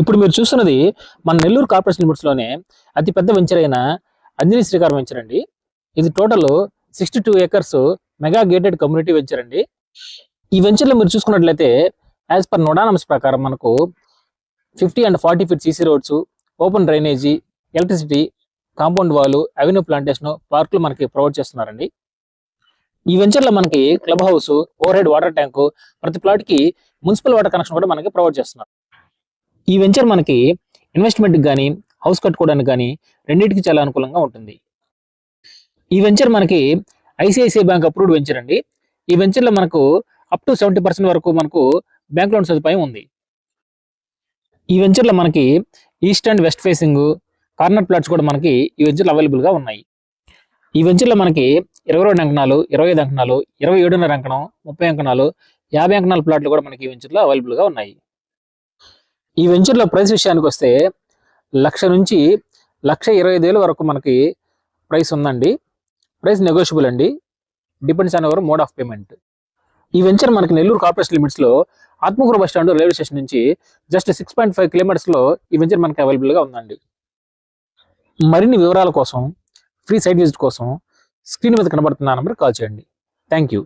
ఇప్పుడు మీరు చూస్తున్నది మన నెల్లూరు కార్పొరేషన్ లిమిట్స్ లోనే అతి పెద్ద వెంచర్ అయిన అంజనీ శ్రీకారం వెంచర్ అండి. ఇది total 62 acres mega gated community venture అండి. ఈ వెంచర్ లో మీరు చూసుకున్నట్లయితే యాజ్ పర్ నోడానమ్స్ ప్రకారం మనకు 50 and 40 feet CC roads, open drainage, electricity, compound wall, avenue plantation, పార్కులు మనకి ప్రొవైడ్ చేస్తున్నారండి. ఈ వెంచర్ లో మనకి club house, over head water tank, ప్రతి ప్లాట్ కి మున్సిపల్ వాటర్ కనెక్షన్ కూడా మనకి ప్రొవైడ్ చేస్తున్నారు. ఈ వెంచర్ మనకి ఇన్వెస్ట్మెంట్ కానీ హౌస్ కట్టుకోవడానికి కానీ రెండింటికి చాలా అనుకూలంగా ఉంటుంది. ఈ వెంచర్ మనకి ఐసిఐసిఐ బ్యాంక్ అప్రూవ్డ్ వెంచర్ అండి. ఈ వెంచర్ లో మనకు అప్ టు 70% వరకు మనకు బ్యాంక్ లోన్ సదుపాయం ఉంది. ఈ వెంచర్ లో మనకి east and west facing corner plots కూడా మనకి ఈ వెంచర్ అవైలబుల్ గా ఉన్నాయి. ఈ వెంచర్ లో మనకి 22 అంకణాలు, 25 అంకణాలు, 27.5 అంకణం, 30 అంకణాలు, 50 అంకణాల ప్లాట్లు కూడా మనకి ఈ వెంచర్ లో అవైలబుల్ గా ఉన్నాయి. ఈ వెంచర్ లో ప్రైస్ విషయానికి వస్తే 1,00,000 నుంచి 1,25,000 వరకు మనకి ప్రైస్ ఉందండి. ప్రైస్ నెగోషియబుల్ అండి, depends on hour mode of payment. ఈ వెంచర్ మనకి నెల్లూరు కార్పొరేషన్ లిమిట్స్ లో Atmakur bus stand railway station నుంచి జస్ట్ 6.5 కిలోమీటర్స్ లో ఈ వెంచర్ మనకి అవైలబుల్ గా ఉందండి. మరిన్ని వివరాల కోసం, ఫ్రీ సైట్ విజిట్ కోసం స్క్రీన్ మీద కనబడుతున్న నంబర్ కాల్ చేయండి. Thank you.